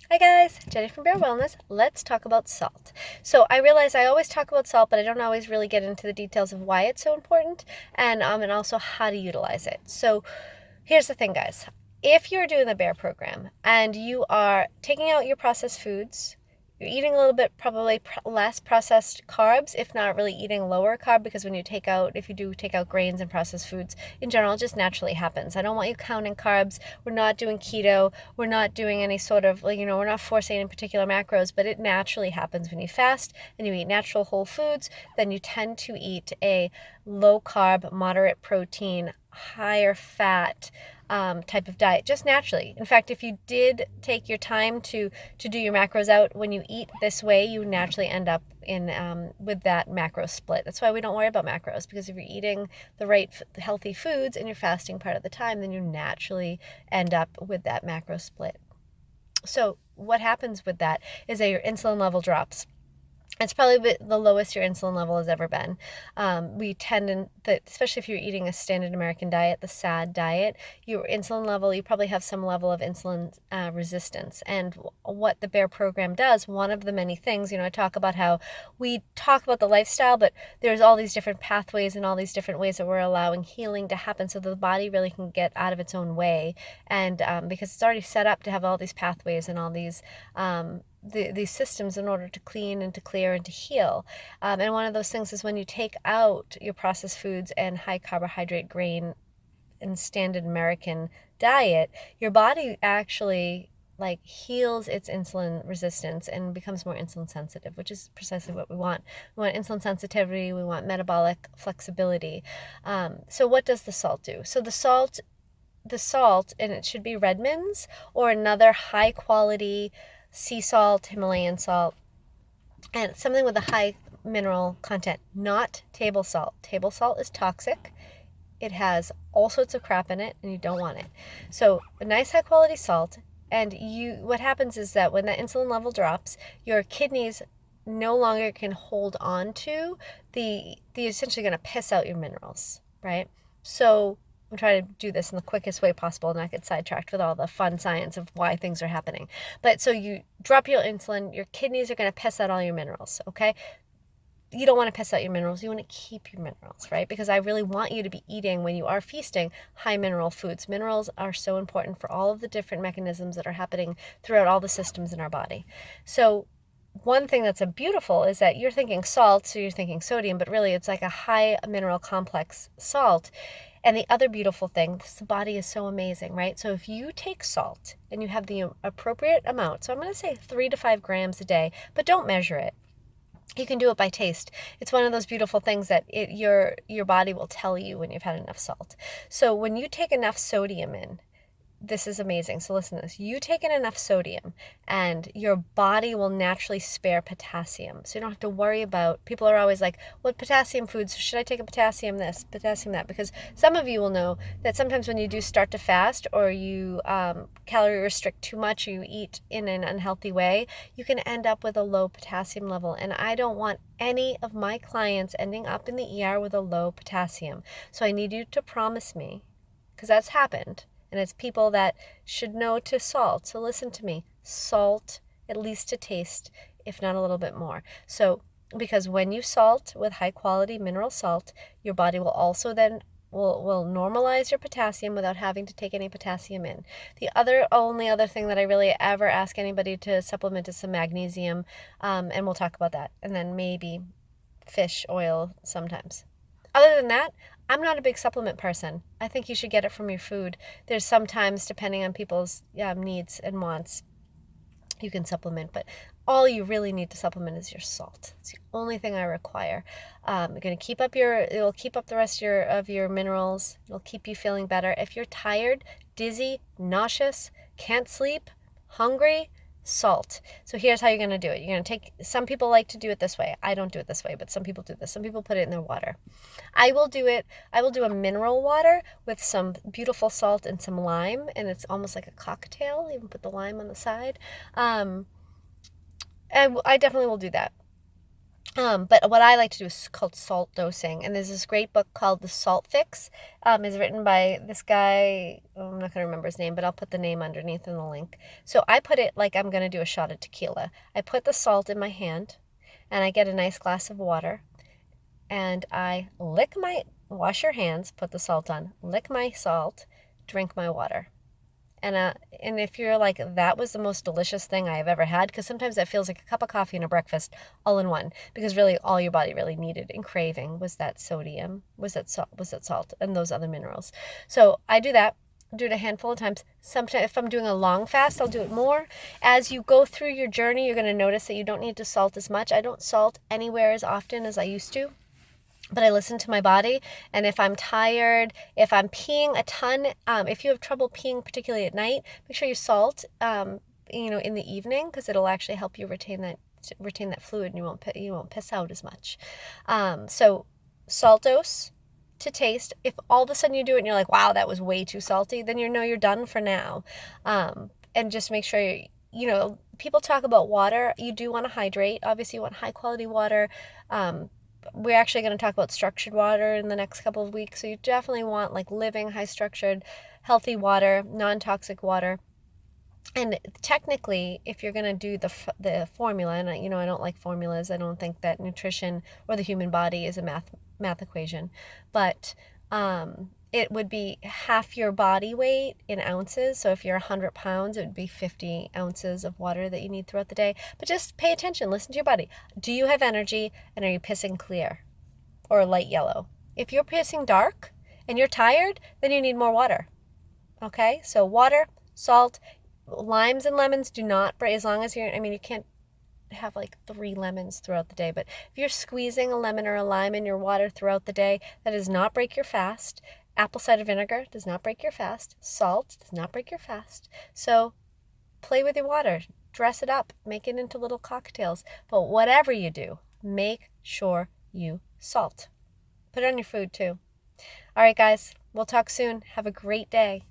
Hi guys, Jenny from Barewellness. Let's talk about salt. So I realize I always talk about salt, but I don't always really get into the details of why it's so important and also how to utilize it. So here's the thing, guys. If you're doing the Bear program and you are taking out your processed foods, you're eating a little bit probably less processed carbs, if not really eating lower carb, because when you take out, if you do take out grains and processed foods in general, it just naturally happens. I don't want you counting carbs. We're not doing keto. We're not doing any sort of, we're not forcing any particular macros, but it naturally happens when you fast and you eat natural whole foods. Then you tend to eat a low carb, moderate protein, higher fat type of diet, just naturally. In fact, if you did take your time to do your macros out, when you eat this way, you naturally end up in with that macro split. That's why we don't worry about macros, because if you're eating the right healthy foods and you're fasting part of the time, then you naturally end up with that macro split. So what happens with that is that your insulin level drops. It's probably the lowest your insulin level has ever been. We tend especially if you're eating a standard American diet, the SAD diet, your insulin level, you probably have some level of insulin resistance. And what the Bear program does, one of the many things, I talk about how we talk about the lifestyle, but there's all these different pathways and all these different ways that we're allowing healing to happen so the body really can get out of its own way. And because it's already set up to have all these pathways and all these these systems in order to clean and to clear and to heal. And one of those things is when you take out your processed foods and high carbohydrate grain and standard American diet, your body actually heals its insulin resistance and becomes more insulin sensitive, which is precisely what we want. We want insulin sensitivity, we want metabolic flexibility. So what does the salt do? So the salt, and it should be Redmond's or another high quality sea salt, Himalayan salt, and something with a high mineral content, not table salt. Table salt is toxic. It has all sorts of crap in it and you don't want it. So a nice high quality salt, and what happens is that when that insulin level drops, your kidneys no longer can hold on to the essentially going to piss out your minerals, right? So I'm trying to do this in the quickest way possible and not get sidetracked with all the fun science of why things are happening. But so you drop your insulin, your kidneys are going to piss out all your minerals, okay? You don't want to piss out your minerals. You want to keep your minerals, right? Because I really want you to be eating, when you are feasting, high mineral foods. Minerals are so important for all of the different mechanisms that are happening throughout all the systems in our body. So one thing that's beautiful is that you're thinking salt, so you're thinking sodium, but really it's like a high mineral complex salt. And the other beautiful thing, the body is so amazing, right? So if you take salt and you have the appropriate amount, so I'm going to say 3 to 5 grams a day, but don't measure it. You can do it by taste. It's one of those beautiful things that your body will tell you when you've had enough salt. So when you take enough sodium in, this is amazing. So listen to this. You take in enough sodium and your body will naturally spare potassium. So you don't have to worry about, people are always like, what potassium foods? Should I take a potassium this, potassium that? Because some of you will know that sometimes when you do start to fast or you calorie restrict too much, or you eat in an unhealthy way, you can end up with a low potassium level. And I don't want any of my clients ending up in the ER with a low potassium. So I need you to promise me, because that's happened. And it's people that should know to salt. So listen to me. Salt, at least to taste, if not a little bit more. So because when you salt with high quality mineral salt, your body will also then will normalize your potassium without having to take any potassium in. The only other thing that I really ever ask anybody to supplement is some magnesium, and we'll talk about that. And then maybe fish oil sometimes. Other than that, I'm not a big supplement person. I think you should get it from your food. There's sometimes, depending on people's needs and wants, you can supplement, but all you really need to supplement is your salt. It's the only thing I require. You're going to it'll keep up the rest of your minerals. It'll keep you feeling better. If you're tired, dizzy, nauseous, can't sleep, hungry, salt. So here's how you're going to do it. You're going to take, some people like to do it this way. I don't do it this way, but some people do this. Some people put it in their water. I will do a mineral water with some beautiful salt and some lime, and it's almost like a cocktail. Even put the lime on the side. And I definitely will do that. But what I like to do is called salt dosing. And there's this great book called The Salt Fix. It's written by this guy. Oh, I'm not going to remember his name, but I'll put the name underneath in the link. So I put it like I'm going to do a shot of tequila. I put the salt in my hand and I get a nice glass of water and I wash your hands, put the salt on, lick my salt, drink my water. And if you're like, that was the most delicious thing I have ever had, because sometimes that feels like a cup of coffee and a breakfast all in one, because really all your body really needed and craving was that sodium, was that salt and those other minerals. So I do that. Do it a handful of times. Sometimes if I'm doing a long fast, I'll do it more. As you go through your journey, you're going to notice that you don't need to salt as much. I don't salt anywhere as often as I used to, but I listen to my body. And if I'm tired, if I'm peeing a ton, if you have trouble peeing, particularly at night, make sure you salt, in the evening, because it'll actually help you retain that fluid, and you won't piss out as much. So salt dose to taste. If all of a sudden you do it and you're like, wow, that was way too salty, then you're done for now. And just make sure people talk about water. You do want to hydrate. Obviously, you want high quality water. We're actually going to talk about structured water in the next couple of weeks. So you definitely want like living, high structured, healthy water, non-toxic water. And technically, if you're going to do the formula, and I don't like formulas. I don't think that nutrition or the human body is a math equation, but it would be half your body weight in ounces. So if you're 100 pounds, it would be 50 ounces of water that you need throughout the day. But just pay attention, listen to your body. Do you have energy, and are you pissing clear or light yellow? If you're pissing dark and you're tired, then you need more water. Okay, so water, salt, limes and lemons do not break, as long as you can't have like 3 lemons throughout the day, but if you're squeezing a lemon or a lime in your water throughout the day, that does not break your fast. Apple cider vinegar does not break your fast. Salt does not break your fast. So play with your water, dress it up, make it into little cocktails. But whatever you do, make sure you salt. Put it on your food too. All right, guys, we'll talk soon. Have a great day.